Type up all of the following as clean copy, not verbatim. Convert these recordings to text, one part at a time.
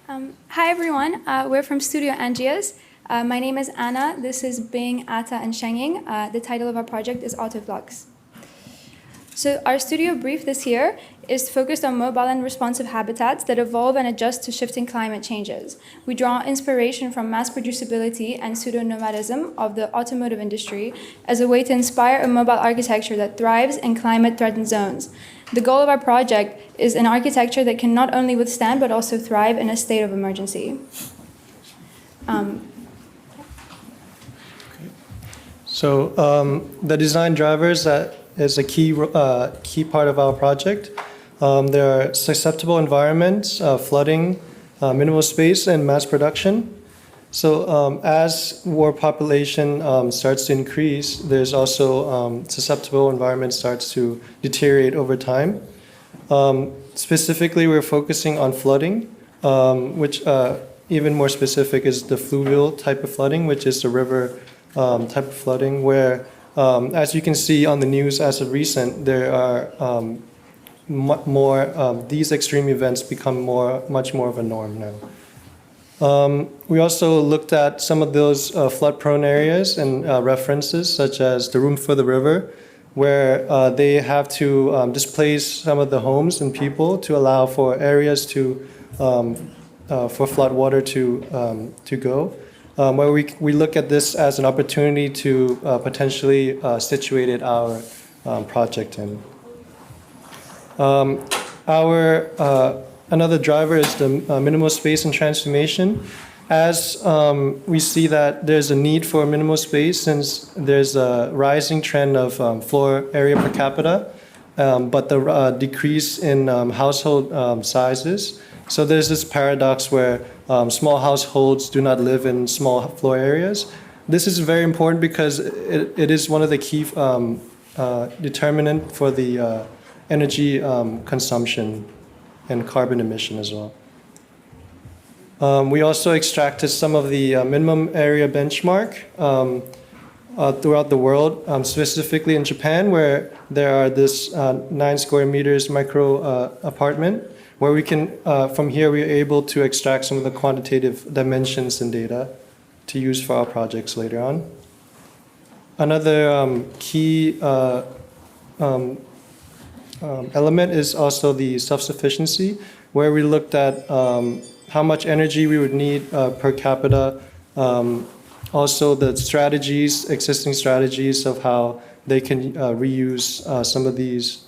Hi everyone, we're from Studio Angius. My name is Anna, this is Bing, Ata, and Shengying. The title of our project is Autoflux. So our studio brief this year is focused on mobile and responsive habitats that evolve and adjust to shifting climate changes. We draw inspiration from mass producibility and pseudo-nomadism of the automotive industry as a way to inspire a mobile architecture that thrives in climate-threatened zones. The goal of our project is an architecture that can not only withstand but also thrive in a state of emergency. So the design drivers that is a key part of our project. There are susceptible environments, flooding, minimal space, and mass production. So as world population starts to increase, there's also susceptible environment starts to deteriorate over time. Specifically, we're focusing on flooding, which even more specific is the fluvial type of flooding, which is the river type of flooding, where as you can see on the news as of recent, there are these extreme events become much more of a norm now. We also looked at some of those flood-prone areas and references, such as the Room for the River, where they have to displace some of the homes and people to allow for areas for flood water to go. Where we look at this as an opportunity to potentially situate our project in. Another driver is the minimal space and transformation. As we see that there's a need for minimal space since there's a rising trend of floor area per capita, but the decrease in household sizes. So there's this paradox where small households do not live in small floor areas. This is very important because it is one of the key determinant for the energy consumption and carbon emission as well. We also extracted some of the minimum area benchmark throughout the world, specifically in Japan, where there are this 9 square meters micro apartment, where we can, from here, we are able to extract some of the quantitative dimensions and data to use for our projects later on. Another key element is also the self-sufficiency, where we looked at how much energy we would need per capita, also the existing strategies of how they can reuse some of these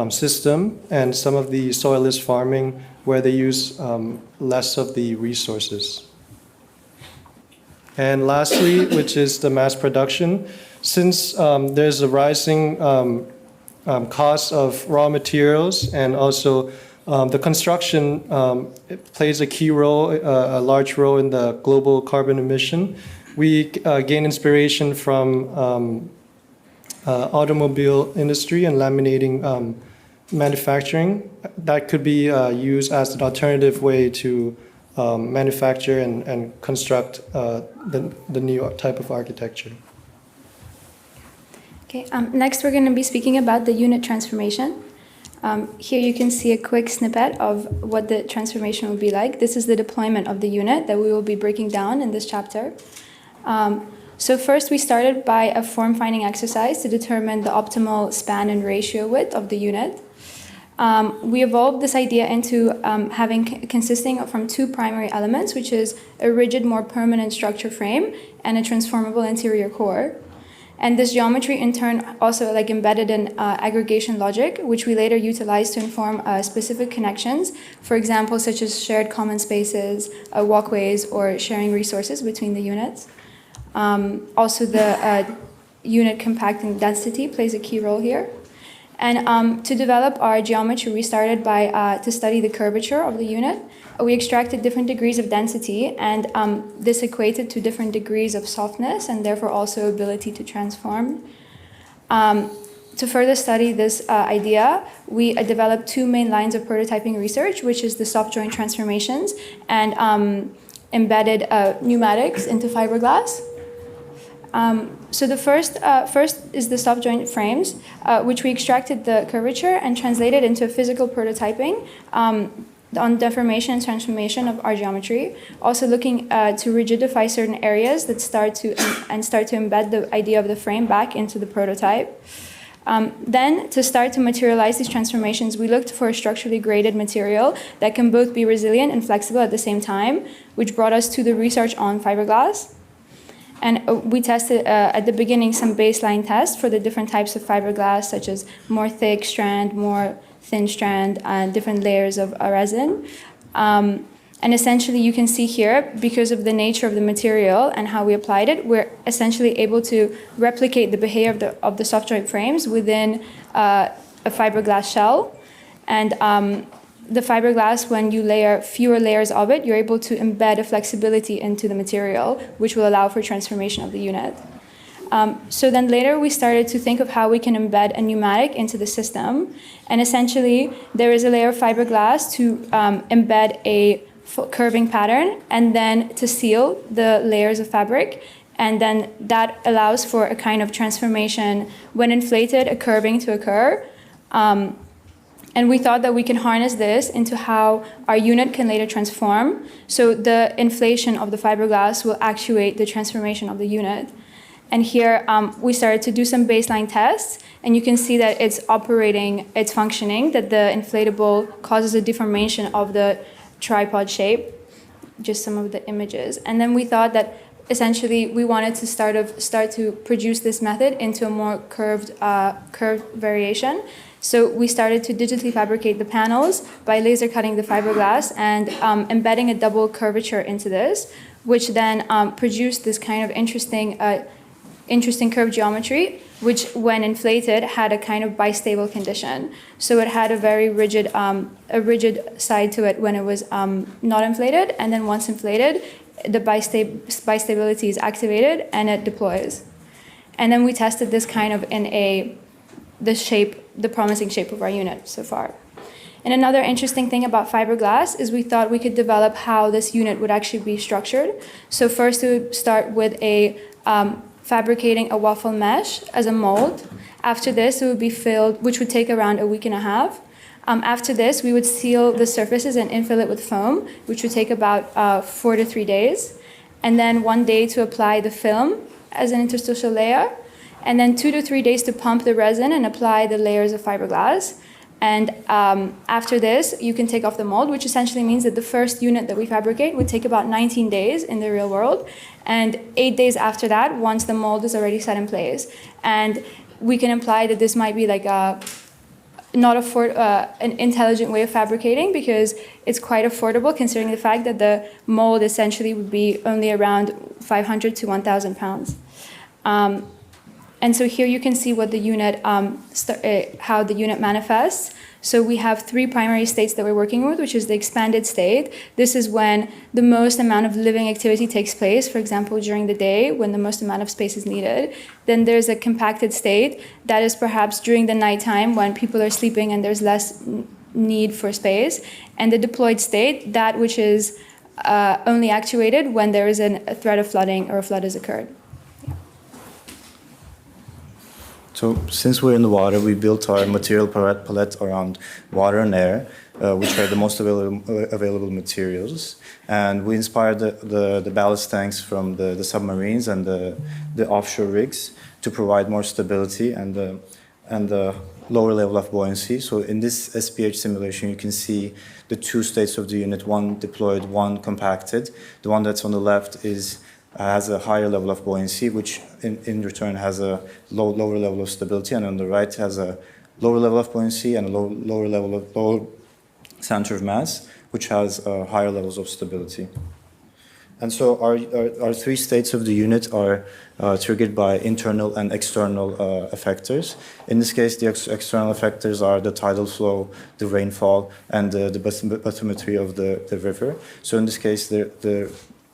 system and some of the soilless farming where they use less of the resources. And lastly, which is the mass production, since there's a rising cost of raw materials and also the construction it plays a key role, a large role in the global carbon emission, we gain inspiration from automobile industry and laminating manufacturing. That could be used as an alternative way to manufacture and construct the new type of architecture. Okay, next we're going to be speaking about the unit transformation. Here you can see a quick snippet of what the transformation will be like. This is the deployment of the unit that we will be breaking down in this chapter. So first we started by a form-finding exercise to determine the optimal span and ratio width of the unit. We evolved this idea into consisting from 2 primary elements, which is a rigid, more permanent structure frame and a transformable interior core. And this geometry in turn also embedded in aggregation logic, which we later utilized to inform specific connections, for example, such as shared common spaces, walkways, or sharing resources between the units. Also, the unit compacting density plays a key role here. And to develop our geometry, we started by to study the curvature of the unit. We extracted different degrees of density, and this equated to different degrees of softness and therefore also ability to transform. To further study this idea, we developed 2 main lines of prototyping research, which is the soft joint transformations and embedded pneumatics into fiberglass. So the first is the soft joint frames, which we extracted the curvature and translated into a physical prototyping on deformation and transformation of our geometry, also looking to rigidify certain areas that start to embed the idea of the frame back into the prototype. Then, to start to materialize these transformations, we looked for a structurally graded material that can both be resilient and flexible at the same time, which brought us to the research on fiberglass. And we tested at the beginning some baseline tests for the different types of fiberglass, such as more thick strand, more thin strand, and different layers of resin. And essentially, you can see here, because of the nature of the material and how we applied it, we're essentially able to replicate the behavior of the soft joint frames within a fiberglass shell. And the fiberglass, when you layer fewer layers of it, you're able to embed a flexibility into the material, which will allow for transformation of the unit. So then later we started to think of how we can embed a pneumatic into the system. And essentially, there is a layer of fiberglass to embed a curving pattern and then to seal the layers of fabric. And then that allows for a kind of transformation when inflated, a curving to occur. And we thought that we can harness this into how our unit can later transform. So the inflation of the fiberglass will actuate the transformation of the unit. And here we started to do some baseline tests, and you can see that it's operating, it's functioning, that the inflatable causes a deformation of the tripod shape, just some of the images. And then we thought that essentially we wanted to start to produce this method into a more curved variation. So we started to digitally fabricate the panels by laser cutting the fiberglass and embedding a double curvature into this, which then produced this kind of interesting curved geometry, which when inflated had a kind of bistable condition. So it had a very rigid side to it when it was not inflated, and then once inflated, the bistability is activated and it deploys. And then we tested this kind of in the promising shape of our unit so far. And another interesting thing about fiberglass is we thought we could develop how this unit would actually be structured. So first we would start with fabricating a waffle mesh as a mold. After this, it would be filled, which would take around a week and a half. After this, we would seal the surfaces and infill it with foam, which would take about 4 to 3 days. And then 1 day to apply the film as an interstitial layer. And then 2 to 3 days to pump the resin and apply the layers of fiberglass. And after this, you can take off the mold, which essentially means that the first unit that we fabricate would take about 19 days in the real world. And 8 days after that, once the mold is already set in place. And we can imply that this might be like an intelligent way of fabricating, because it's quite affordable considering the fact that the mold essentially would be only around 500 to 1,000 pounds. And so here you can see what the unit, how the unit manifests. So we have 3 primary states that we're working with, which is the expanded state. This is when the most amount of living activity takes place, for example, during the day, when the most amount of space is needed. Then there's a compacted state. That is perhaps during the nighttime when people are sleeping and there's less need for space. And the deployed state, that which is only actuated when there is a threat of flooding or a flood has occurred. So since we're in the water, we built our material palette around water and air, which are the most available materials. And we inspired the ballast tanks from the submarines and the offshore rigs to provide more stability and the lower level of buoyancy. So in this SPH simulation, you can see the 2 states of the unit, one deployed, one compacted. The one that's on the left has a higher level of buoyancy, which in return has a lower level of stability, and on the right has a lower level of buoyancy and a lower center of mass, which has higher levels of stability. And so our 3 states of the unit are triggered by internal and external effectors. In this case, the external effectors are the tidal flow, the rainfall, and the bathymetry of the river. So in this case,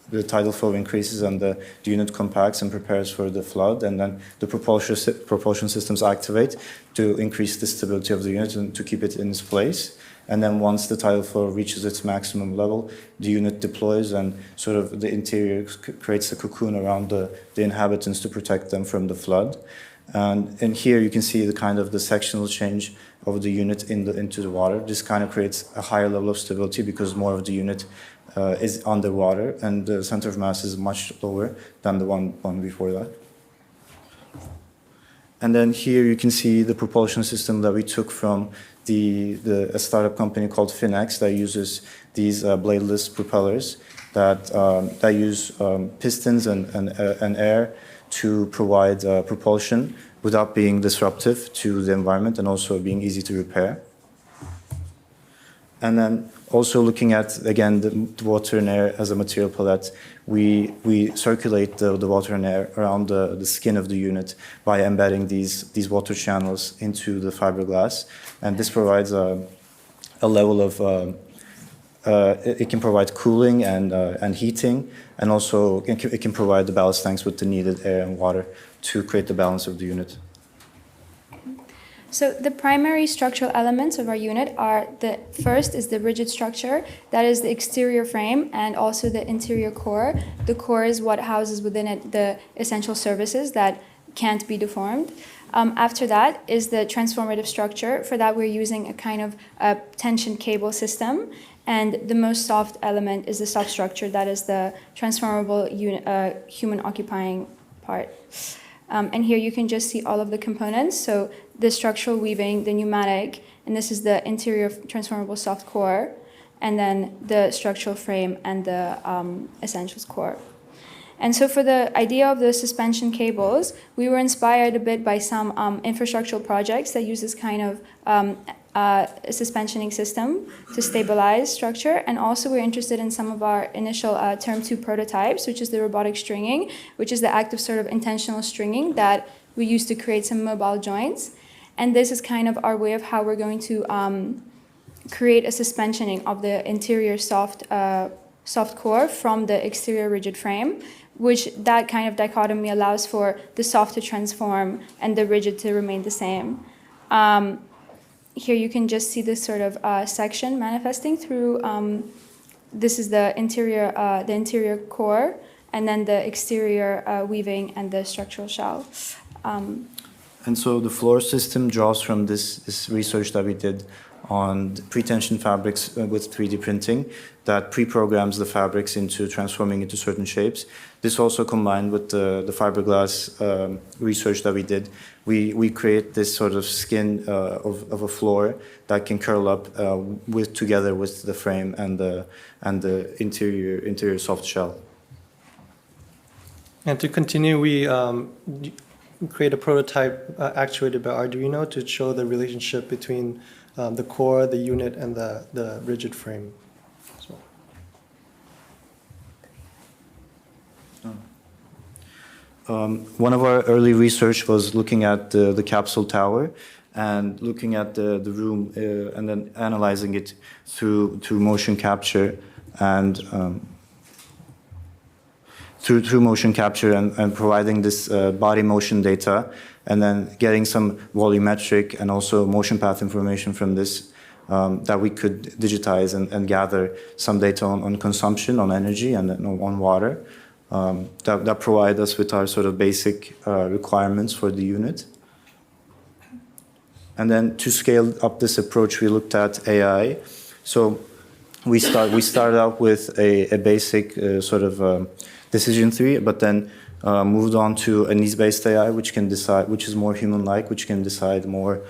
the tidal flow increases and the unit compacts and prepares for the flood, and then the propulsion systems activate to increase the stability of the unit and to keep it in its place. And then once the tidal flow reaches its maximum level, the unit deploys and sort of the interior creates a cocoon around the inhabitants to protect them from the flood. And here you can see the kind of the sectional change of the unit into the water. This kind of creates a higher level of stability because more of the unit is underwater, and the center of mass is much lower than the one before that. And then here you can see the propulsion system that we took from a startup company called Finex that uses these bladeless propellers that use pistons and air to provide propulsion without being disruptive to the environment and also being easy to repair. And then also looking at, again, the water and air as a material palette, we circulate the water and air around the skin of the unit by embedding these water channels into the fiberglass. And this provides a level of, it can provide cooling and heating, and also it can provide the ballast tanks with the needed air and water to create the balance of the unit. So the primary structural elements of our unit are the first is the rigid structure, that is the exterior frame and also the interior core. The core is what houses within it the essential services that can't be deformed. After that is the transformative structure. For that we're using a kind of a tension cable system, and the most soft element is the soft structure, that is the transformable human occupying part. And here you can just see all of the components. So the structural weaving, the pneumatic, and this is the interior transformable soft core, and then the structural frame and the essentials core. And so for the idea of the suspension cables, we were inspired a bit by some infrastructural projects that use this kind of suspensioning system to stabilize structure. And also we're interested in some of our initial term 2 prototypes, which is the robotic stringing, which is the act of sort of intentional stringing that we use to create some mobile joints. And this is kind of our way of how we're going to create a suspensioning of the interior soft core from the exterior rigid frame, which that kind of dichotomy allows for the soft to transform and the rigid to remain the same. Here you can just see this sort of section manifesting through, this is the interior core, and then the exterior weaving and the structural shell. And so the floor system draws from this research that we did on pre-tension fabrics with 3D printing that pre-programs the fabrics into transforming into certain shapes. This also combined with the fiberglass research that we did. We create this sort of skin of a floor that can curl up together with the frame and the interior soft shell. And to continue, we create a prototype actuated by Arduino to show the relationship between the core, the unit, and the rigid frame. One of our early research was looking at the capsule tower and looking at the room and then analyzing it through motion capture and through motion capture and providing this body motion data, and then getting some volumetric and also motion path information from this that we could digitize and gather some data on consumption, on energy, and on water. That provide us with our sort of basic requirements for the unit. And then to scale up this approach, we looked at AI. So we started out with a basic sort of decision tree, but then moved on to a needs-based AI, which is more human-like, which can decide more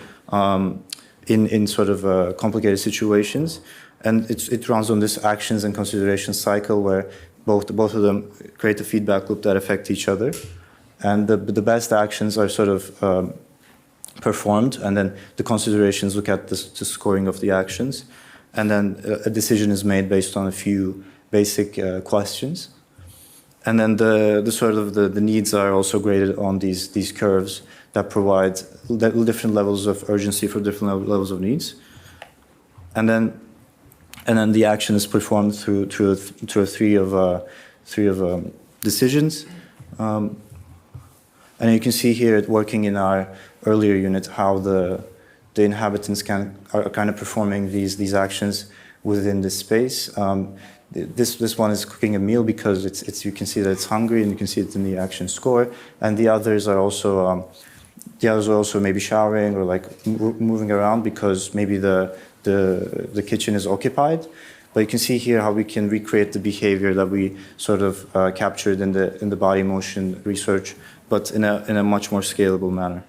in sort of complicated situations. And it runs on this actions and considerations cycle where both of them create a feedback loop that affect each other. And the best actions are sort of performed, and then the considerations look at the scoring of the actions. And then a decision is made based on a few basic questions. And then the sort of the needs are also graded on these curves that provide different levels of urgency for different levels of needs. And then the action is performed through a three of decisions. And you can see here it working in our earlier unit how the inhabitants are kind of performing these actions within this space. This one is cooking a meal because you can see that it's hungry, and you can see it in the action score. And the others are also the others are also maybe showering or like moving around because maybe the kitchen is occupied. But you can see here how we can recreate the behavior that we sort of captured in the body motion research, but in a much more scalable manner.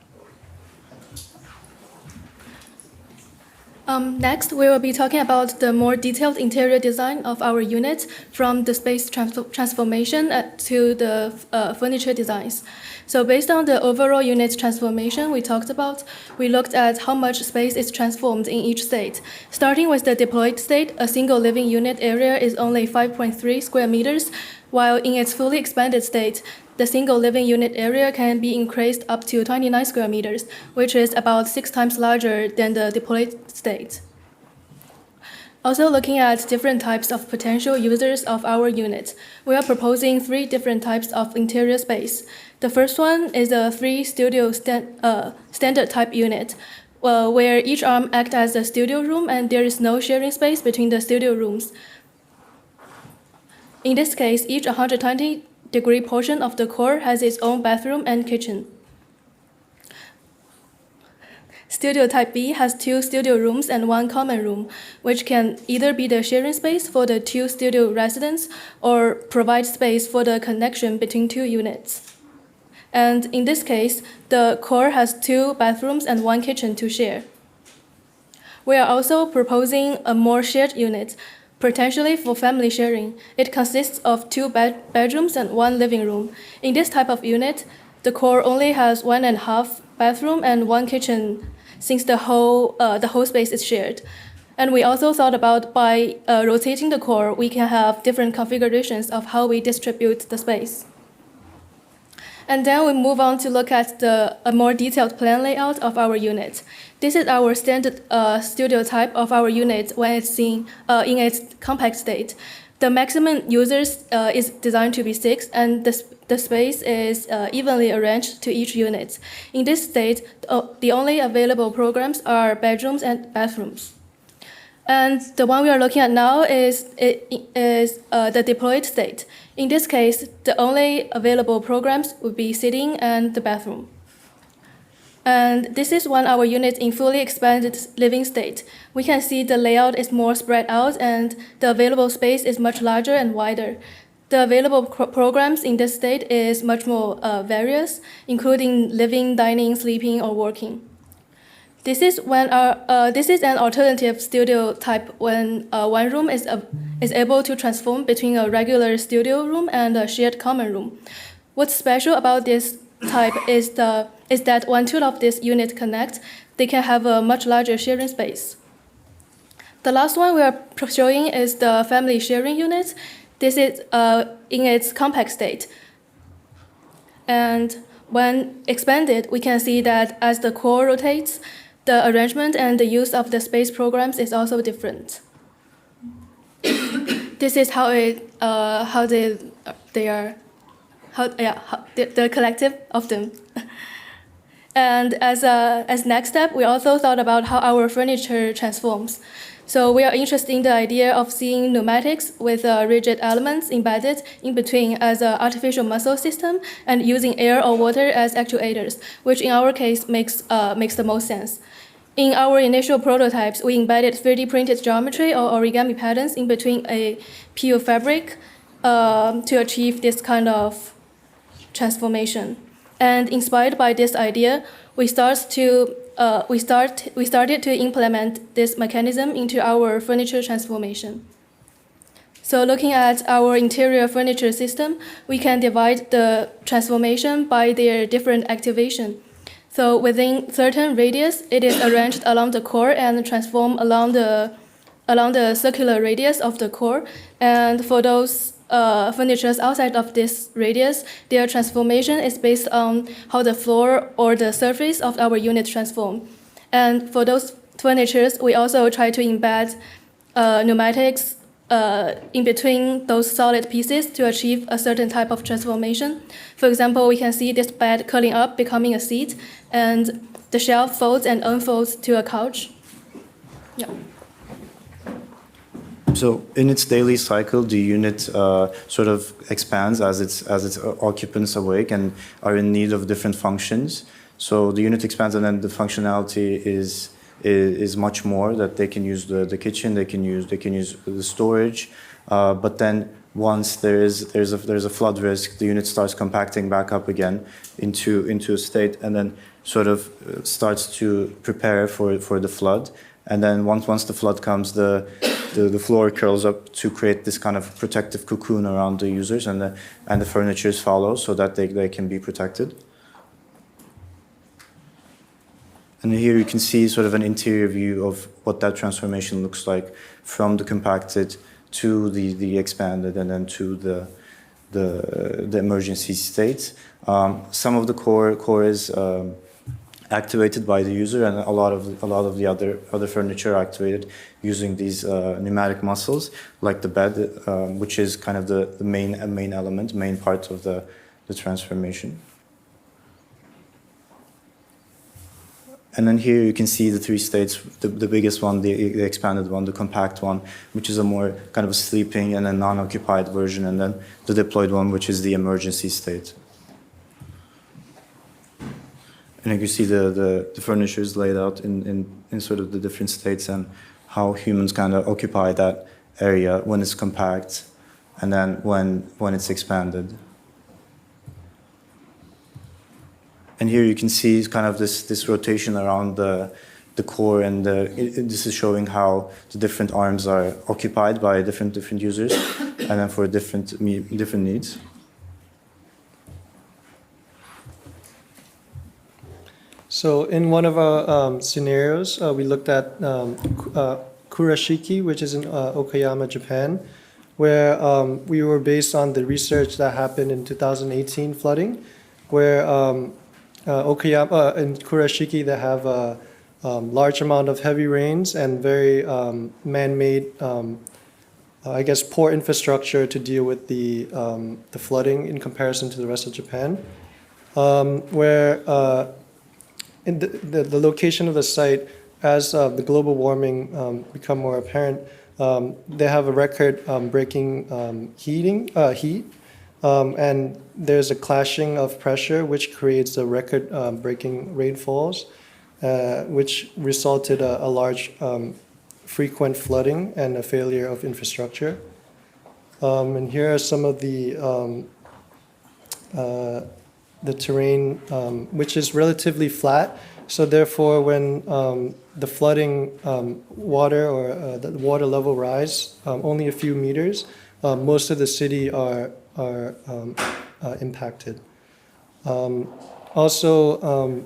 Next, we will be talking about the more detailed interior design of our unit, from the space transformation to the furniture designs. So based on the overall unit transformation we talked about, we looked at how much space is transformed in each state. Starting with the deployed state, a single living unit area is only 5.3 square meters, while in its fully expanded state, the single living unit area can be increased up to 29 square meters, which is about 6 times larger than the deployed state. Also, looking at different types of potential users of our unit, we are proposing 3 different types of interior space. The first one is a 3-studio standard type unit, where each arm acts as a studio room and there is no sharing space between the studio rooms. In this case, each 120-degree portion of the core has its own bathroom and kitchen. Studio Type B has 2 studio rooms and 1 common room, which can either be the sharing space for the 2 studio residents or provide space for the connection between 2 units. And in this case, the core has 2 bathrooms and 1 kitchen to share. We are also proposing a more shared unit, potentially for family sharing. It consists of 2 bedrooms and 1 living room. In this type of unit, the core only has 1.5 bathroom and 1 kitchen, since the whole space is shared. And we also thought about by rotating the core, we can have different configurations of how we distribute the space. And then we move on to look at a more detailed plan layout of our unit. This is our standard studio type of our unit when it's in its compact state. The maximum users is designed to be 6, and the space is evenly arranged to each unit. In this state, the only available programs are bedrooms and bathrooms. And the one we are looking at now is the deployed state. In this case, the only available programs would be sitting and the bathroom. And this is when our unit in fully expanded living state. We can see the layout is more spread out and the available space is much larger and wider. The available programs in this state is much more various, including living, dining, sleeping, or working. This is an alternative studio type when one room is able to transform between a regular studio room and a shared common room. What's special about this type is that when 2 of this unit connect, they can have a much larger sharing space. The last one we are showing is the family sharing unit. This is in its compact state. And when expanded, we can see that as the core rotates, the arrangement and the use of the space programs is also different. This is how the collective of them. And as next step, we also thought about how our furniture transforms. So we are interested in the idea of seeing pneumatics with rigid elements embedded in between as an artificial muscle system and using air or water as actuators, which in our case makes the most sense. In our initial prototypes, we embedded 3D printed geometry or origami patterns in between a PU fabric to achieve this kind of transformation. And inspired by this idea, we started to implement this mechanism into our furniture transformation. So looking at our interior furniture system, we can divide the transformation by their different activation. So within certain radius, it is arranged along the core and transformed along the circular radius of the core. And for those furnitures outside of this radius, their transformation is based on how the floor or the surface of our unit transform. And for those furnitures, we also try to embed pneumatics in between those solid pieces to achieve a certain type of transformation. For example, we can see this bed curling up, becoming a seat, and the shelf folds and unfolds to a couch. Yeah. So in its daily cycle, the unit sort of expands as its occupants awake and are in need of different functions. So the unit expands, and then the functionality is much more, that they can use the kitchen, they can use the storage, but then once there's a flood risk, the unit starts compacting back up again into a state, and then sort of starts to prepare for the flood. And then once the flood comes, the floor curls up to create this kind of protective cocoon around the users, and the furnitures follow so that they can be protected. And here you can see sort of an interior view of what that transformation looks like, from the compacted to the expanded, and then to the emergency state. Some of the core is activated by the user, and a lot of the other furniture are activated using these pneumatic muscles, like the bed, which is kind of the main element, main part of the transformation. And then here you can see the three states, the biggest one, the expanded one, the compact one, which is a more kind of a sleeping and a non-occupied version, and then the deployed one, which is the emergency state. And you can see the furniture is laid out in sort of the different states, and how humans kind of occupy that area when it's compact, and then when it's expanded. And here you can see kind of this rotation around the core, and this is showing how the different arms are occupied by different users, and then for different needs. So in one of our scenarios, we looked at Kurashiki, which is in Okayama, Japan, where we were based on the research that happened in 2018 flooding, where Okayama in Kurashiki, they have a large amount of heavy rains and very man-made, I guess, poor infrastructure to deal with the flooding in comparison to the rest of Japan. Where in the location of the site, as the global warming become more apparent, they have a record-breaking heat. And there's a clashing of pressure, which creates a record-breaking rainfalls, which resulted a large frequent flooding and a failure of infrastructure. And here are some of the terrain, which is relatively flat. So therefore, when the flooding water or the water level rise only a few meters, most of the city are impacted. Also,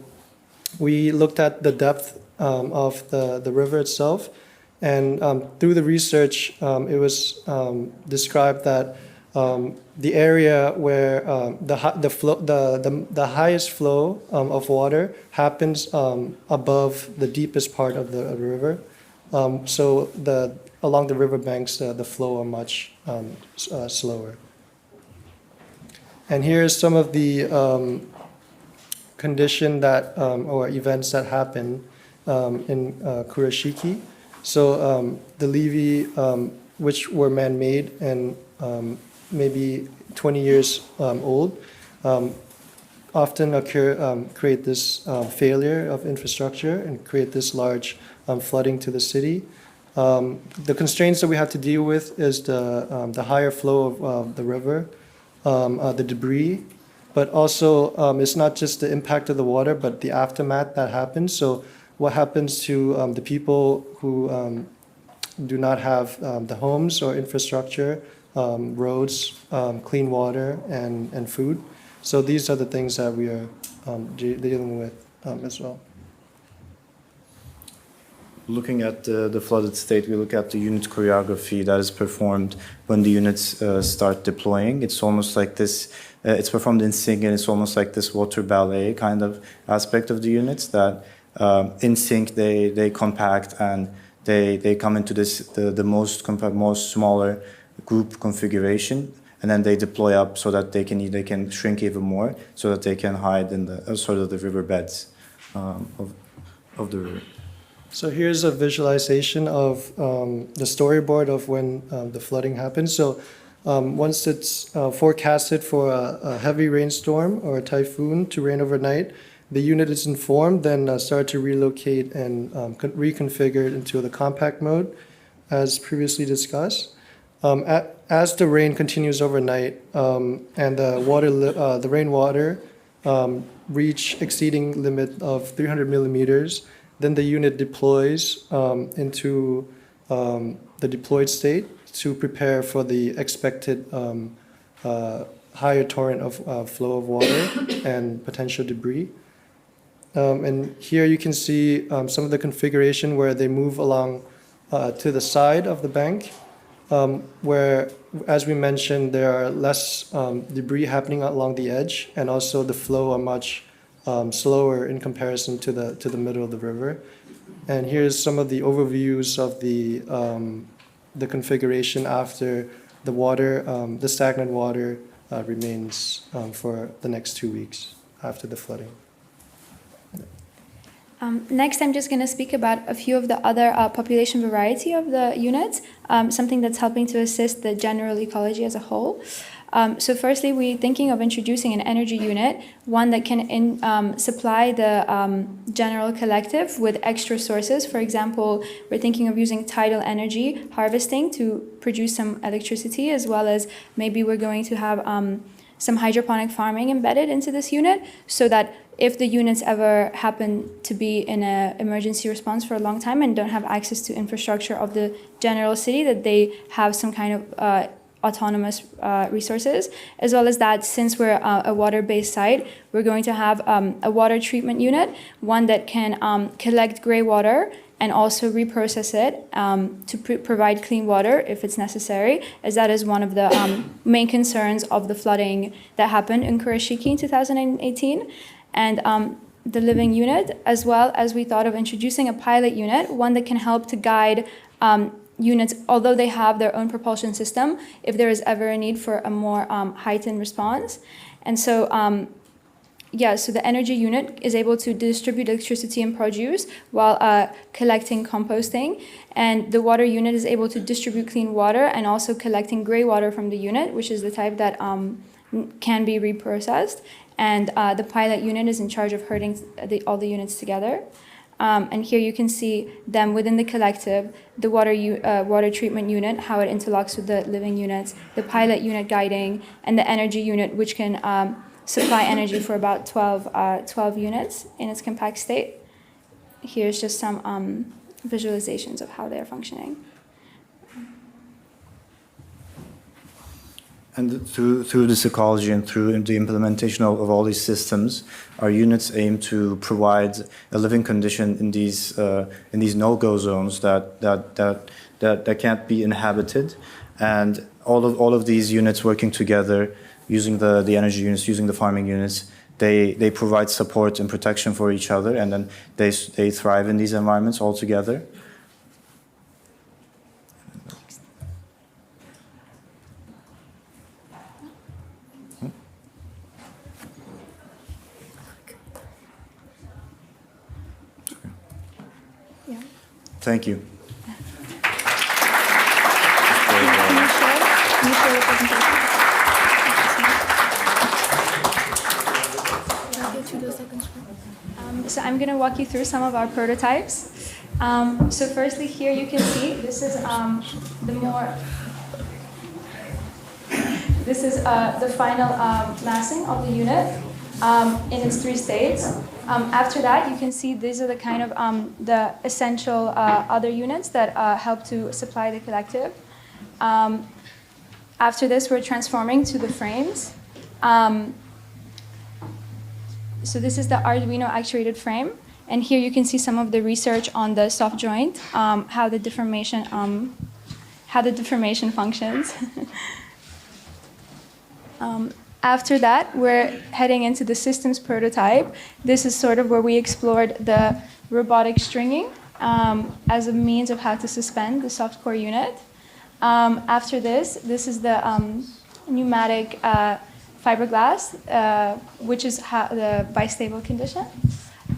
we looked at the depth of the river itself, and through the research, it was described that the area where the highest flow of water happens above the deepest part of the river. So along the riverbanks, the flow are much slower. And here's some of the condition that or events that happen in Kurashiki. So the levee, which were man-made and maybe 20 years old, often create this failure of infrastructure and create this large flooding to the city. The constraints that we have to deal with is the higher flow of the river, the debris, but also it's not just the impact of the water, but the aftermath that happens. So what happens to the people who do not have the homes or infrastructure, roads, clean water, and food. So these are the things that we are dealing with as well. Looking at the flooded state, we look at the unit choreography that is performed when the units start deploying. It's almost like this, it's performed in sync, and it's almost like this water ballet kind of aspect of the units that in sync they compact, and they come into this the most smaller group configuration, and then they deploy up so that they can shrink even more, so that they can hide in the sort of the riverbeds of the river. So here's a visualization of the storyboard of when the flooding happens. So once it's forecasted for a heavy rainstorm or a typhoon to rain overnight, the unit is informed, then start to relocate and reconfigure it into the compact mode, as previously discussed. As the rain continues overnight and the rainwater reach exceeding limit of 300 millimeters, then the unit deploys into the deployed state to prepare for the expected higher torrent of flow of water and potential debris. And here you can see some of the configuration where they move along to the side of the bank, where, as we mentioned, there are less debris happening along the edge, and also the flow are much slower in comparison to the middle of the river. And here's some of the overviews of the configuration after the water, the stagnant water remains for the next 2 weeks after the flooding. Next, I'm just going to speak about a few of the other population variety of the units, something that's helping to assist the general ecology as a whole. So firstly, we're thinking of introducing an energy unit, one that can supply the general collective with extra sources. For example, we're thinking of using tidal energy harvesting to produce some electricity, as well as maybe we're going to have some hydroponic farming embedded into this unit, so that if the units ever happen to be in an emergency response for a long time and don't have access to infrastructure of the general city, that they have some kind of autonomous resources, as well as that since we're a water-based site, we're going to have a water treatment unit, one that can collect gray water and also reprocess it to provide clean water if it's necessary, as that is one of the main concerns of the flooding that happened in Kurashiki in 2018. And the living unit, as well as we thought of introducing a pilot unit, one that can help to guide units, although they have their own propulsion system, if there is ever a need for a more heightened response. And so, so the energy unit is able to distribute electricity and produce while collecting composting. And the water unit is able to distribute clean water and also collecting gray water from the unit, which is the type that can be reprocessed. And the pilot unit is in charge of herding all the units together. And here you can see them within the collective, the water treatment unit, how it interlocks with the living units, the pilot unit guiding, and the energy unit, which can supply energy for about 12 units in its compact state. Here's just some visualizations of how they're functioning. And through this ecology and through the implementation of all these systems, our units aim to provide a living condition in these no-go zones that can't be inhabited, and all of these units working together, using the energy units, using the farming units, they provide support and protection for each other, and then they thrive in these environments all together. Thank you. Can you share the presentation? So I'm going to walk you through some of our prototypes. So firstly, here you can see this is the final massing of the unit in its 3 states. After that, you can see these are the kind of the essential other units that help to supply the collective. After this, we're transforming to the frames. So this is the Arduino actuated frame, and here you can see some of the research on the soft joint, how the deformation functions. After that, we're heading into the systems prototype. This is sort of where we explored the robotic stringing as a means of how to suspend the soft core unit. After this is the pneumatic fiberglass, which is the bistable condition.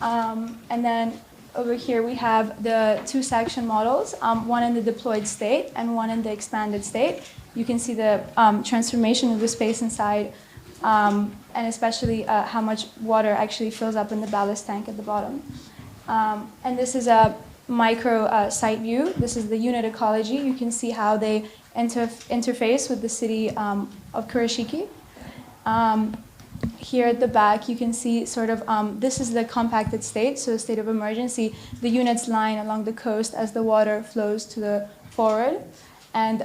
And then over here we have the 2 section models, one in the deployed state and one in the expanded state. You can see the transformation of the space inside and especially how much water actually fills up in the ballast tank at the bottom. And this is a micro site view. This is the unit ecology. You can see how they interface with the city of Kurashiki. Here at the back, you can see sort of, this is the compacted state, so state of emergency. The units line along the coast as the water flows to the forward. And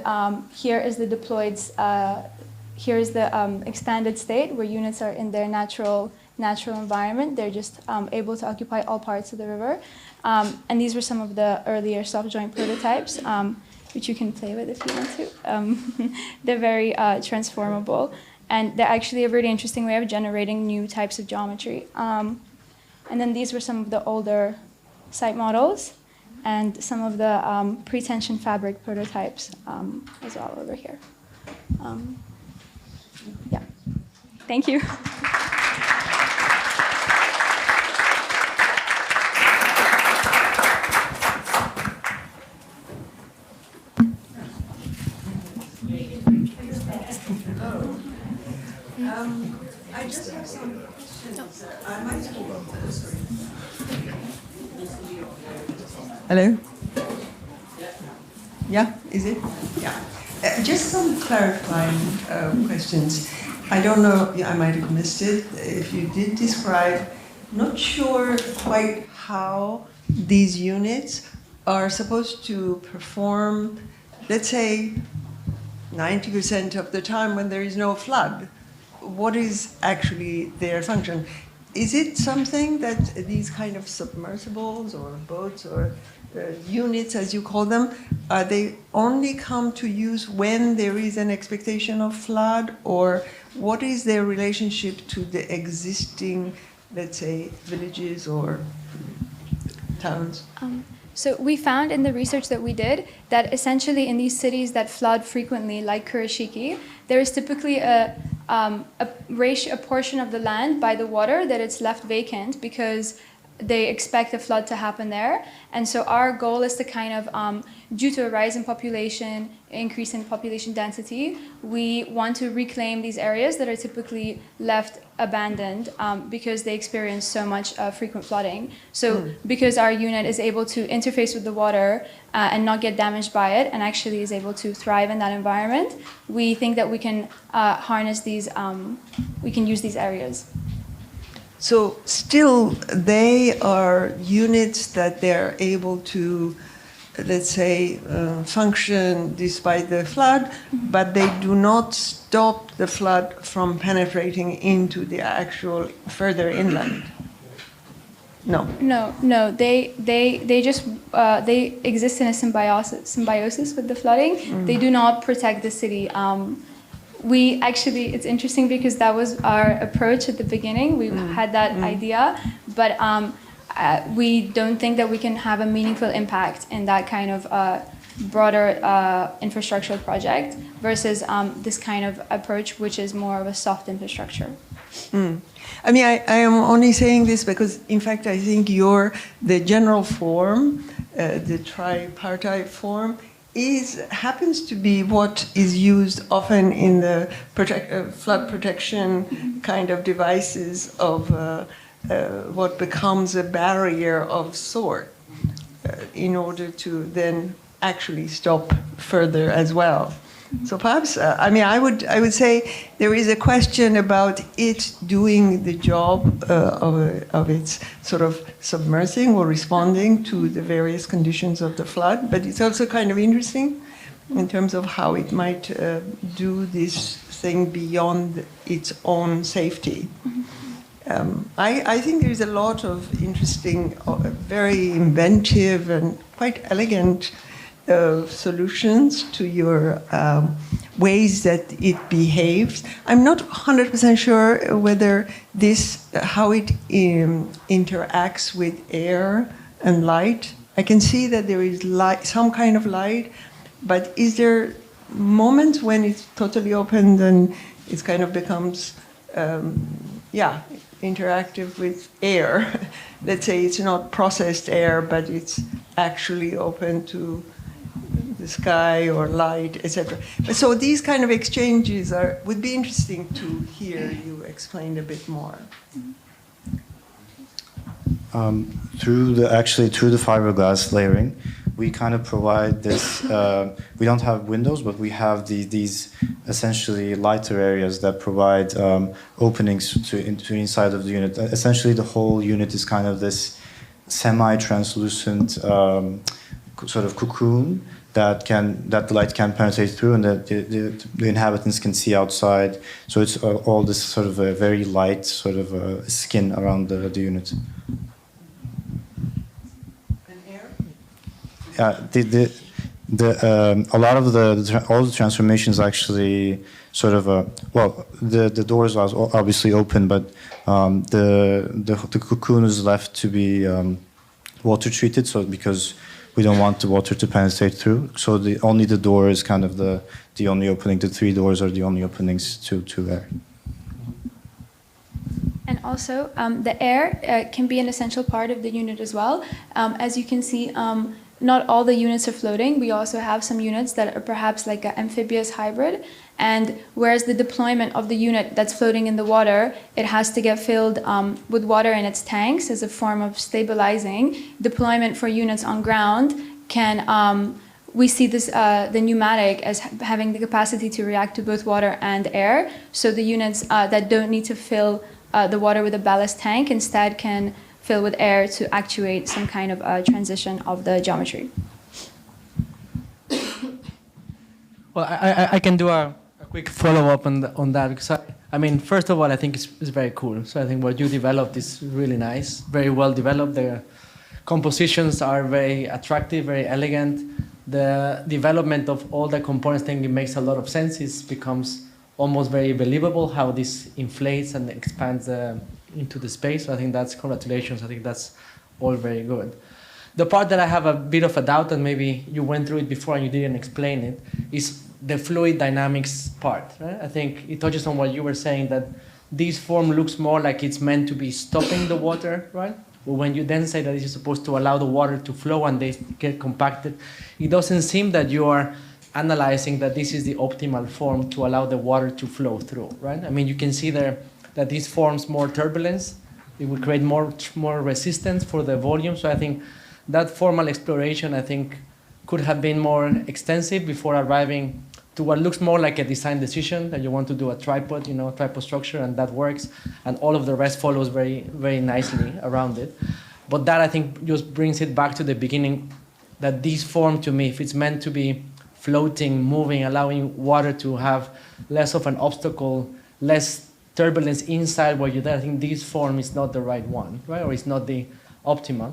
here is the deployed, here is the expanded state where units are in their natural environment. They're just able to occupy all parts of the river. And these were some of the earlier soft joint prototypes, which you can play with if you want to. They're very transformable. And they're actually a really interesting way of generating new types of geometry. And then these were some of the older site models and some of the pre-tension fabric prototypes as well over here. Yeah, thank you. I just have some questions. I might have Hello? Yeah, is it? Yeah. Just some clarifying questions. I don't know, I might have missed it. If you did describe, not sure quite how these units are supposed to perform, let's say, 90% of the time when there is no flood. What is actually their function? Is it something that these kind of submersibles or boats or units, as you call them, they only come to use when there is an expectation of flood, or what is their relationship to the existing, let's say, villages or towns? So we found in the research that we did that essentially in these cities that flood frequently, like Kurashiki, there is typically a portion of the land by the water that it's left vacant because they expect a flood to happen there. And so our goal is to kind of, due to a rise in population, increase in population density, we want to reclaim these areas that are typically left abandoned because they experience so much frequent flooding. So because our unit is able to interface with the water and not get damaged by it, and actually is able to thrive in that environment, we think that we can harness these, we can use these areas. So still, they are units that they're able to, let's say, function despite the flood, but they do not stop the flood from penetrating into the actual further inland. No. No. They just they exist in a symbiosis with the flooding. They do not protect the city. We actually, it's interesting because that was our approach at the beginning. We had that idea, but we don't think that we can have a meaningful impact in that kind of broader infrastructural project versus this kind of approach, which is more of a soft infrastructure. I mean, I am only saying this because, in fact, I think the general form, the tripartite form, happens to be what is used often in the flood protection kind of devices of what becomes a barrier of sort in order to then actually stop further as well. So perhaps, I mean, I would say there is a question about it doing the job of its sort of submersing or responding to the various conditions of the flood, but it's also kind of interesting in terms of how it might do this thing beyond its own safety. I think there's a lot of interesting, very inventive and quite elegant solutions to your ways that it behaves. I'm not 100% sure whether how it interacts with air and light. I can see that there is light, some kind of light, but is there moments when it's totally open and it kind of becomes, interactive with air? Let's say it's not processed air, but it's actually open to the sky or light, etc. So these kind of exchanges would be interesting to hear you explain a bit more. Through the fiberglass layering, we kind of provide this. We don't have windows, but we have these essentially lighter areas that provide openings to inside of the unit. Essentially, the whole unit is kind of this semi-translucent sort of cocoon that the light can penetrate through, and that the inhabitants can see outside. So it's all this sort of a very light sort of skin around the unit. A lot of all the transformations actually sort of the doors are obviously open, but the cocoon is left to be water treated, so because we don't want the water to penetrate through. So only the door is kind of the only opening. The 3 doors are the only openings to air. And also, the air can be an essential part of the unit as well. As you can see, not all the units are floating. We also have some units that are perhaps like an amphibious hybrid. And whereas the deployment of the unit that's floating in the water, it has to get filled with water in its tanks as a form of stabilizing. Deployment for units on ground can, we see this, the pneumatic as having the capacity to react to both water and air. So the units that don't need to fill the water with a ballast tank instead can fill with air to actuate some kind of transition of the geometry. Well, I can do a quick follow-up on that, because I mean, first of all, I think it's very cool. So I think what you developed is really nice, very well developed. The compositions are very attractive, very elegant. The development of all the components, I think it makes a lot of sense. It becomes almost very believable how this inflates and expands into the space. So I think that's congratulations. I think that's all very good. The part that I have a bit of a doubt, and maybe you went through it before and you didn't explain it, is the fluid dynamics part. Right? I think it touches on what you were saying, that this form looks more like it's meant to be stopping the water, right? But when you then say that it's supposed to allow the water to flow and they get compacted, it doesn't seem that you are analyzing that this is the optimal form to allow the water to flow through, right? I mean, you can see there that this forms more turbulence. It will create more resistance for the volume. So I think that formal exploration, I think, could have been more extensive before arriving to what looks more like a design decision, that you want to do a tripod, tripod structure, and that works, and all of the rest follows very, very nicely around it. But that, I think, just brings it back to the beginning, that this form, to me, if it's meant to be floating, moving, allowing water to have less of an obstacle, less turbulence inside where you're there, I think this form is not the right one, right? Or it's not the optimal.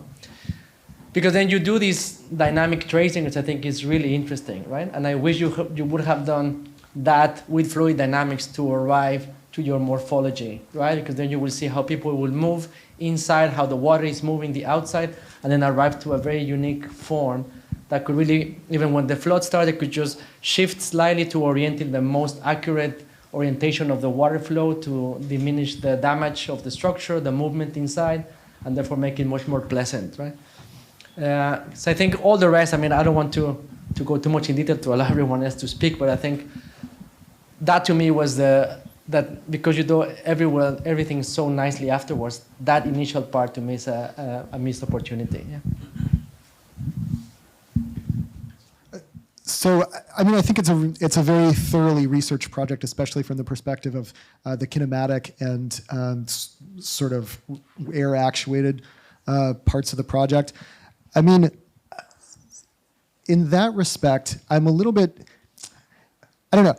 Because then you do this dynamic tracing, which I think is really interesting, right? And I wish you would have done that with fluid dynamics to arrive to your morphology, right? Because then you will see how people will move inside, how the water is moving the outside, and then arrive to a very unique form that could really, even when the flood started, could just shift slightly to orient in the most accurate orientation of the water flow to diminish the damage of the structure, the movement inside, and therefore make it much more pleasant, right? So I think all the rest, I mean, I don't want to go too much in detail to allow everyone else to speak, but I think that to me was that because you do everything so nicely afterwards, that initial part to me is a missed opportunity. Yeah. So, I mean, I think it's a very thoroughly researched project, especially from the perspective of the kinematic and sort of air-actuated parts of the project. I mean, in that respect, I'm a little bit, I don't know.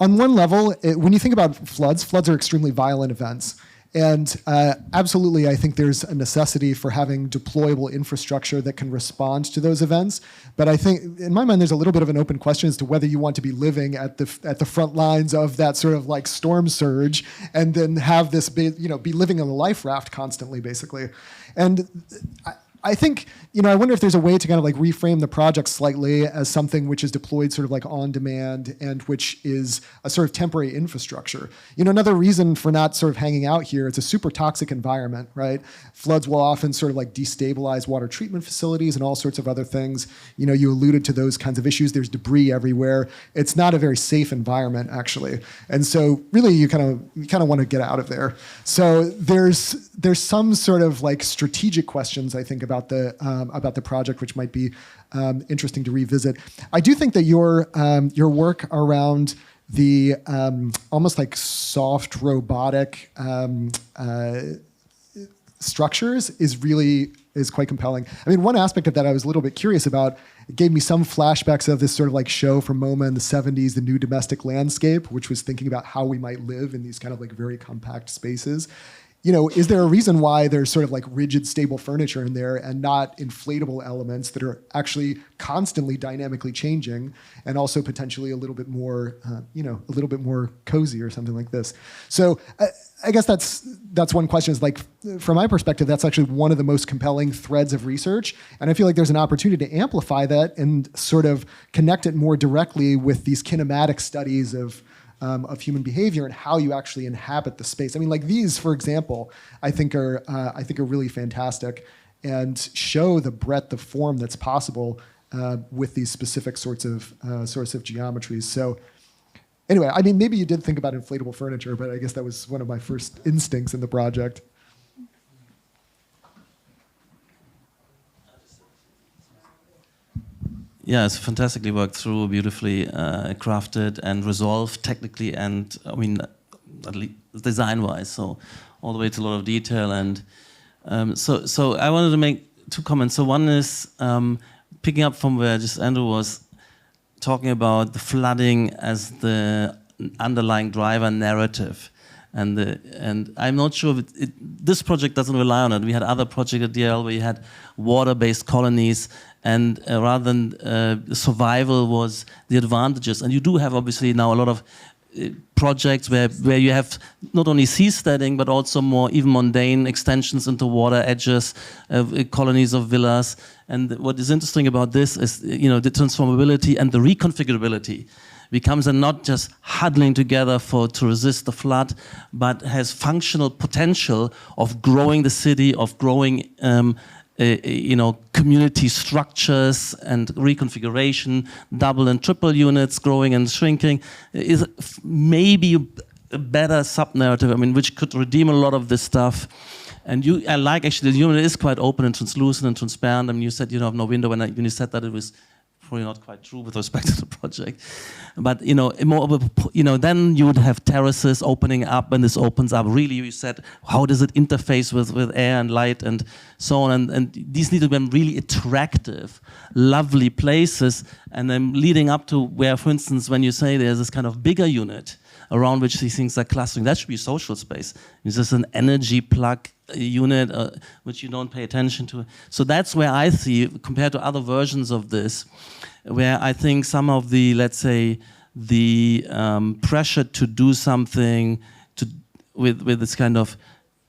On one level, when you think about floods are extremely violent events. And absolutely, I think there's a necessity for having deployable infrastructure that can respond to those events. But I think, in my mind, there's a little bit of an open question as to whether you want to be living at the front lines of that sort of like storm surge, and then have this be living on a life raft constantly, basically. And I think, I wonder if there's a way to kind of like reframe the project slightly as something which is deployed sort of like on demand and which is a sort of temporary infrastructure. Another reason for not sort of hanging out here, it's a super toxic environment, right? Floods will often sort of like destabilize water treatment facilities and all sorts of other things. You alluded to those kinds of issues. There's debris everywhere. It's not a very safe environment, actually. And so really you kind of want to get out of there. So there's some sort of like strategic questions, I think, about the project, which might be interesting to revisit. I do think that your work around the almost like soft robotic structures is quite compelling. I mean, one aspect of that I was a little bit curious about. It gave me some flashbacks of this sort of like show from MoMA in the 70s, The New Domestic Landscape, which was thinking about how we might live in these kind of like very compact spaces. Is there a reason why there's sort of like rigid, stable furniture in there and not inflatable elements that are actually constantly dynamically changing and also potentially a little bit more, a little bit more cozy or something like this? So I guess that's one question is like, from my perspective, that's actually one of the most compelling threads of research. And I feel like there's an opportunity to amplify that and sort of connect it more directly with these kinematic studies of human behavior and how you actually inhabit the space. I mean, like these, for example, I think are really fantastic and show the breadth of form that's possible with these specific sorts of geometries. So anyway, I mean, maybe you did think about inflatable furniture, but I guess that was one of my first instincts in the project. Yeah, it's fantastically worked through, beautifully crafted and resolved technically, and I mean, at least design-wise. So all the way to a lot of detail, and so I wanted to make two comments. So one is picking up from where just Andrew was talking about the flooding as the underlying driver narrative. And I'm not sure if this project doesn't rely on it. We had other projects at DRL where you had water-based colonies, and rather than survival was the advantages. And you do have obviously now a lot of projects where you have not only seasteading but also more even mundane extensions into water edges, colonies of villas. And what is interesting about this is the transformability and the reconfigurability becomes a not just huddling together to resist the flood, but has functional potential of growing the city, of growing community structures and reconfiguration, double and triple units growing and shrinking, is maybe a better sub-narrative, I mean, which could redeem a lot of this stuff. And I like actually the unit is quite open and translucent and transparent. I mean, you said you have no window, when you said that, it was probably not quite true with respect to the project, but more of a, then you would have terraces opening up, and this opens up. Really, you said, how does it interface with air and light and so on? And these need to be really attractive, lovely places, and then leading up to where, for instance, when you say there's this kind of bigger unit around which these things are clustering, that should be social space. It's just an energy plug unit which you don't pay attention to. So that's where I see, compared to other versions of this, where I think some of the, let's say, the pressure to do something with this kind of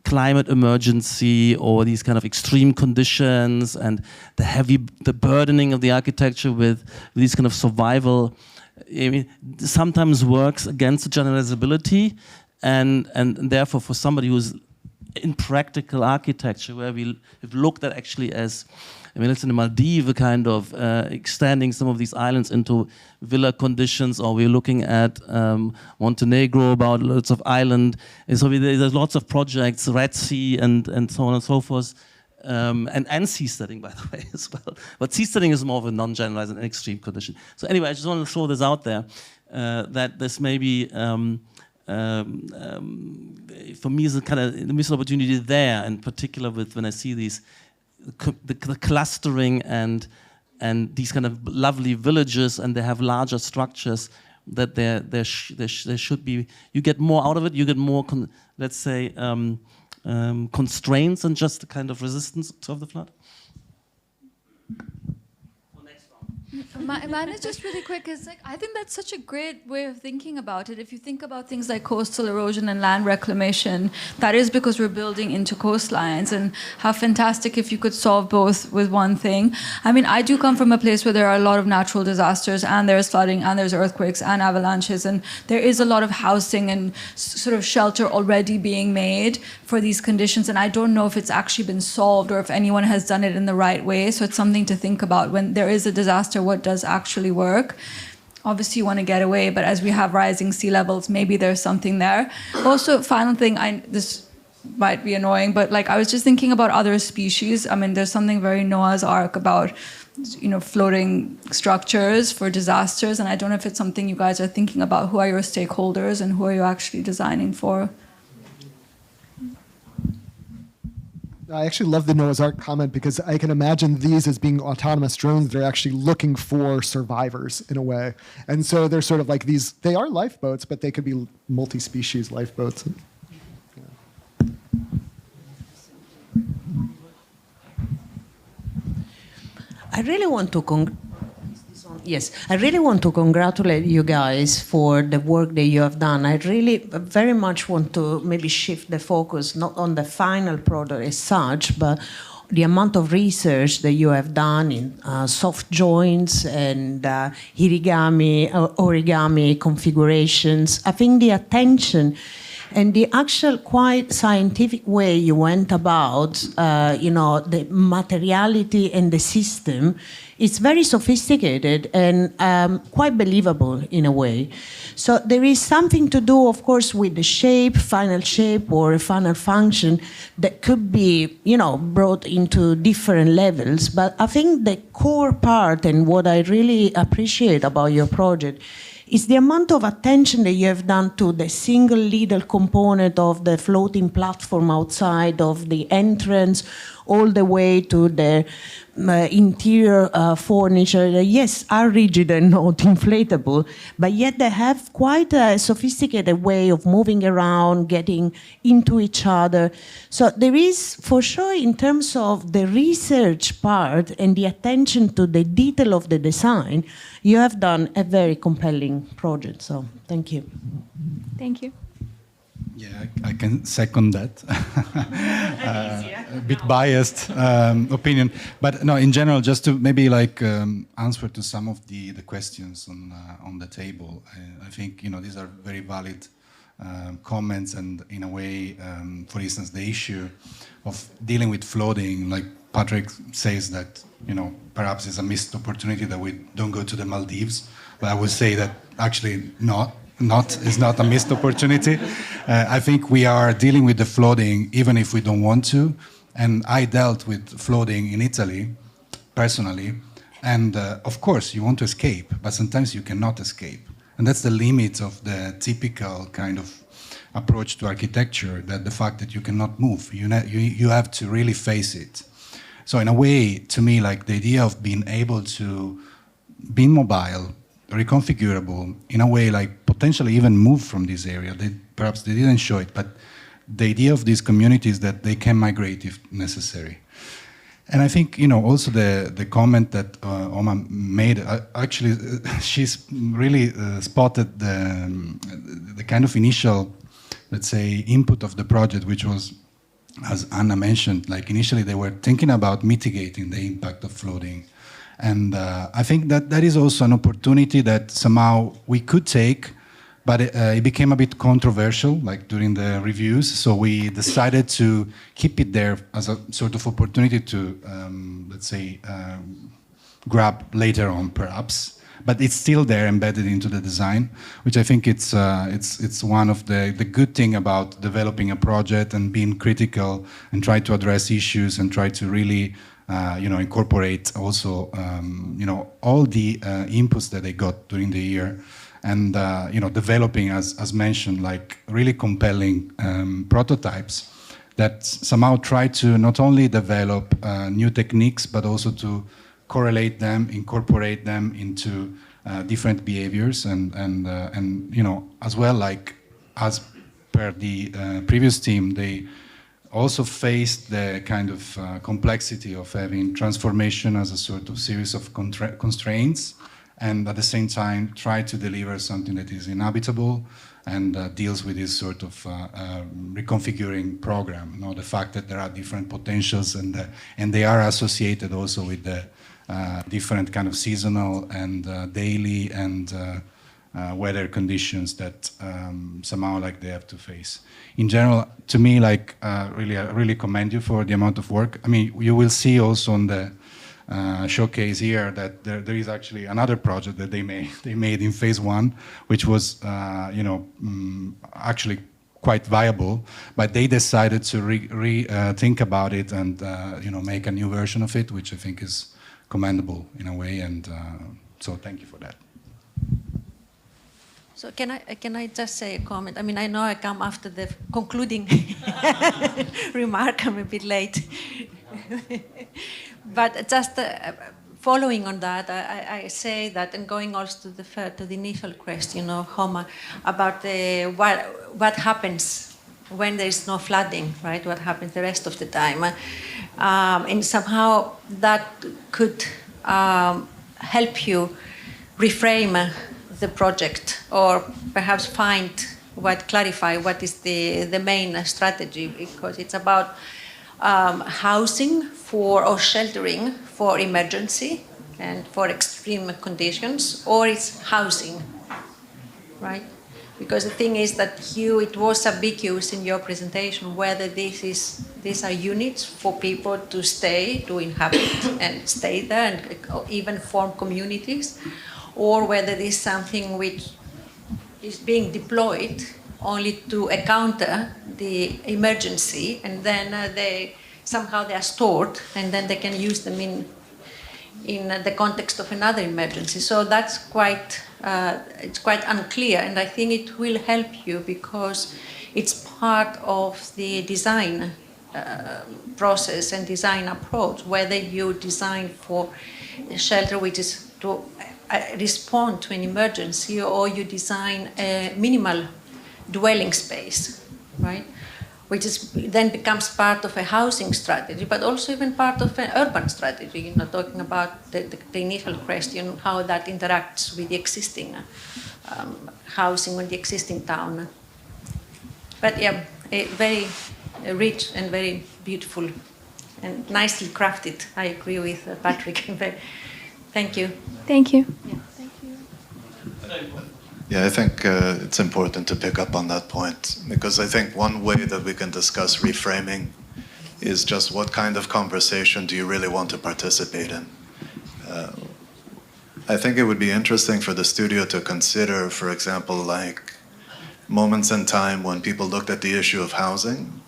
climate emergency or these kind of extreme conditions and the burdening of the architecture with these kind of survival, I mean, sometimes works against the generalizability, and therefore for somebody who's in practical architecture, where we've looked at actually as, I mean, it's in the Maldives, kind of extending some of these islands into villa conditions, or we're looking at Montenegro, about lots of island. And so there's lots of projects, Red Sea and so on and so forth, and seasteading, by the way, as well. But seasteading is more of a non-generalized and extreme condition. So anyway, I just want to throw this out there, that this may be, for me, is a kind of the missed opportunity there, in particular with when I see these, the clustering and these kind of lovely villages, and they have larger structures, that there should be, you get more out of it, you get more, let's say, constraints and just the kind of resistance of the flood. Next one. Mine is just really quick. It's like I think that's such a great way of thinking about it. If you think about things like coastal erosion and land reclamation, that is because we're building into coastlines. And how fantastic if you could solve both with one thing. I mean, I do come from a place where there are a lot of natural disasters, and there's flooding, and there's earthquakes, and avalanches, and there is a lot of housing and sort of shelter already being made for these conditions. And I don't know if it's actually been solved or if anyone has done it in the right way. So it's something to think about when there is a disaster. What does actually work? Obviously you want to get away, but as we have rising sea levels, maybe there's something there. Also, final thing, this might be annoying, but like I was just thinking about other species. I mean, there's something very Noah's Ark about, you know, floating structures for disasters, and I don't know if it's something you guys are thinking about. Who are your stakeholders and who are you actually designing for? I actually love the Noah's Ark comment because I can imagine these as being autonomous drones that are actually looking for survivors in a way. And so they're sort of like these, they are lifeboats, but they could be multi-species lifeboats. I really want to I really want to congratulate you guys for the work that you have done. I really very much want to maybe shift the focus not on the final product as such, but the amount of research that you have done in soft joints and origami configurations. I think the attention and the actual quite scientific way you went about, the materiality and the system, it's very sophisticated and quite believable in a way. So there is something to do, of course, with the final shape or final function that could be, brought into different levels. But I think the core part and what I really appreciate about your project is the amount of attention that you have done to the single little component of the floating platform outside of the entrance, all the way to the interior furniture that, yes, are rigid and not inflatable, but yet they have quite a sophisticated way of moving around, getting into each other. So there is, for sure, in terms of the research part and the attention to the detail of the design, you have done a very compelling project. So thank you. Thank you. Yeah, I can second that. A bit biased opinion, but no. In general, just to maybe answer to some of the questions on the table. I think these are very valid comments, and in a way, for instance, the issue of dealing with flooding, like Patrick says that perhaps it's a missed opportunity that we don't go to the Maldives, but I would say that actually it's not a missed opportunity. I think we are dealing with the flooding even if we don't want to. And I dealt with flooding in Italy personally. And of course, you want to escape, but sometimes you cannot escape. And that's the limit of the typical kind of approach to architecture, that the fact that you cannot move, you have to really face it. So in a way, to me, like the idea of being able to be mobile, reconfigurable, in a way like potentially even move from this area. Perhaps they didn't show it, but the idea of these communities that they can migrate if necessary. And I think, also the comment that Oma made, actually, she's really spotted the kind of initial, let's say, input of the project, which was, as Anna mentioned, like initially they were thinking about mitigating the impact of flooding. And I think that is also an opportunity that somehow we could take, but it became a bit controversial, like during the reviews. So we decided to keep it there as a sort of opportunity to, let's say, grab later on, perhaps. But it's still there, embedded into the design, which I think it's one of the good thing about developing a project and being critical and try to address issues and try to really incorporate also, all the inputs that they got during the year, and developing, as mentioned, like really compelling prototypes that somehow try to not only develop new techniques, but also to correlate them, incorporate them into different behaviors, and as well, like as per the previous team, they also faced the kind of complexity of having transformation as a sort of series of constraints, and at the same time try to deliver something that is inhabitable and deals with this sort of reconfiguring program. You know, the fact that there are different potentials and they are associated also with the different kind of seasonal and daily and weather conditions that somehow like they have to face. In general, to me, like really, I really commend you for the amount of work. I mean, you will see also on the showcase here that there is actually another project that they made in phase 1, which was actually quite viable, but they decided to think about it and make a new version of it, which I think is commendable in a way, and so thank you for that. So can I just say a comment? I mean, I know I come after the concluding remark. I'm a bit late. But just following on that, I say that, and going also to the initial question of Homa about what happens when there is no flooding, right? What happens the rest of the time? And somehow that could help you reframe the project, or perhaps clarify what is the main strategy, because it's about housing or sheltering for emergency and for extreme conditions, or it's housing, right? Because the thing is that it was ambiguous in your presentation whether these are units for people to stay, to inhabit and stay there and even form communities, or whether this is something which is being deployed only to counter the emergency, and then they are stored, and then they can use them in the context of another emergency. So that's it's quite unclear, and I think it will help you because it's part of the design process and design approach, whether you design for a shelter which is to respond to an emergency, or you design a minimal dwelling space, right? Which then becomes part of a housing strategy, but also even part of an urban strategy. Talking about the initial question, how that interacts with the existing housing in the existing town. But yeah, very rich and very beautiful and nicely crafted. I agree with Patrick. Thank you. Thank you. Yeah, thank you. Yeah, I think it's important to pick up on that point, because I think one way that we can discuss reframing is just what kind of conversation do you really want to participate in. I think it would be interesting for the studio to consider, for example, like moments in time when people looked at the issue of housing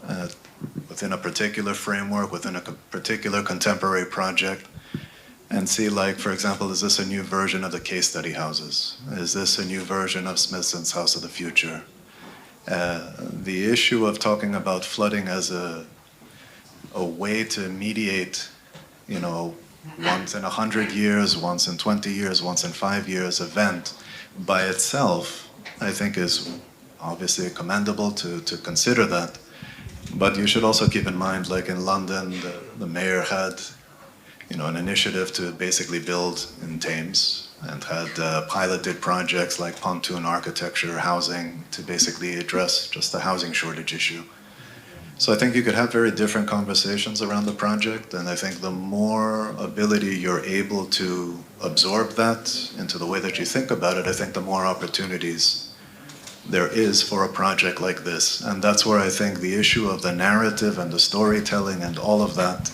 within a particular framework, within a particular contemporary project, and see, like, for example, is this a new version of the case study houses? Is this a new version of Smithson's House of the Future? The issue of talking about flooding as a way to mediate, once in 100 years, once in 20 years, once in 5 years event by itself, I think is obviously commendable to consider that. But you should also keep in mind, like in London, the mayor had an initiative to basically build in Thames, and had piloted projects like pontoon architecture, housing, to basically address just the housing shortage issue. So I think you could have very different conversations around the project, and I think the more ability you're able to absorb that into the way that you think about it, I think the more opportunities there is for a project like this. And that's where I think the issue of the narrative and the storytelling and all of that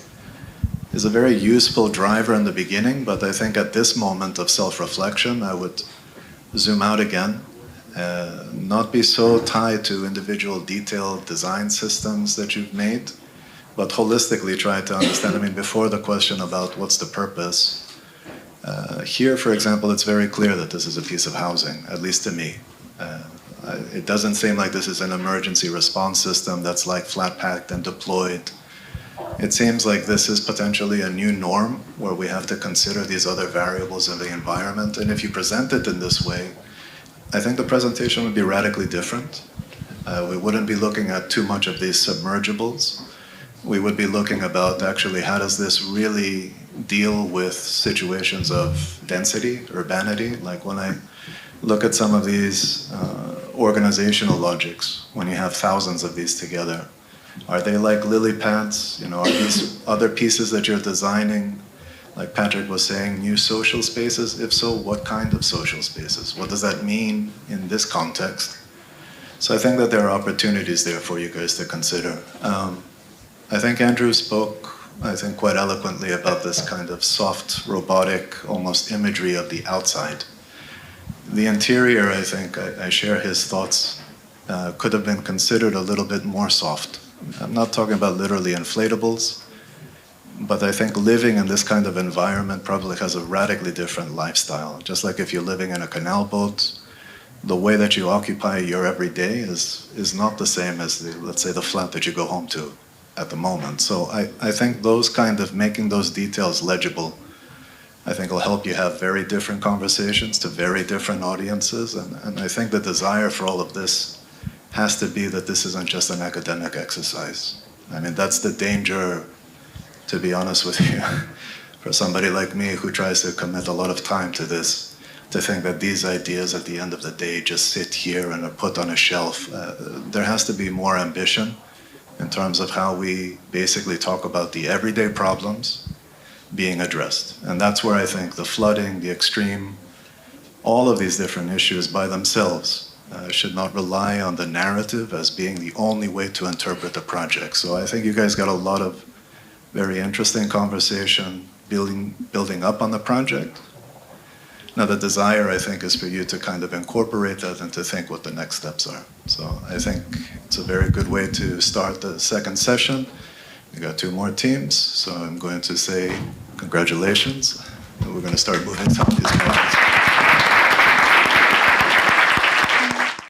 is a very useful driver in the beginning, but I think at this moment of self-reflection, I would zoom out again, not be so tied to individual detailed design systems that you've made, but holistically try to understand. Before the question about what's the purpose, here, for example, it's very clear that this is a piece of housing, at least to me. It doesn't seem like this is an emergency response system that's like flat packed and deployed. It seems like this is potentially a new norm where we have to consider these other variables in the environment. And if you present it in this way, I think the presentation would be radically different. We wouldn't be looking at too much of these submergibles. we would be looking about actually how does this really deal with situations of density, urbanity. Like when I look at some of these organizational logics, when you have thousands of these together, are they like lily pads? Are these other pieces that you're designing, like Patrick was saying, new social spaces? If so, what kind of social spaces? What does that mean in this context? So I think that there are opportunities there for you guys to consider. I think Andrew spoke, quite eloquently about this kind of soft, robotic, almost imagery of the outside. The interior, I think, I share his thoughts, could have been considered a little bit more soft. I'm not talking about literally inflatables, but I think living in this kind of environment probably has a radically different lifestyle. Just like if you're living in a canal boat, the way that you occupy your everyday is not the same as, let's say, the flat that you go home to at the moment. So I think those kind of making those details legible, I think will help you have very different conversations to very different audiences. And I think the desire for all of this has to be that this isn't just an academic exercise. I mean, that's the danger, to be honest with you, for somebody like me who tries to commit a lot of time to this, to think that these ideas at the end of the day just sit here and are put on a shelf. There has to be more ambition in terms of how we basically talk about the everyday problems being addressed. And that's where I think the flooding, the extreme, all of these different issues by themselves should not rely on the narrative as being the only way to interpret the project. So I think you guys got a lot of very interesting conversation building up on the project. Now the desire, I think, is for you to kind of incorporate that and to think what the next steps are. So I think it's a very good way to start the second session. We got 2 more teams, so I'm going to say congratulations. And we're going to start moving some of these projects.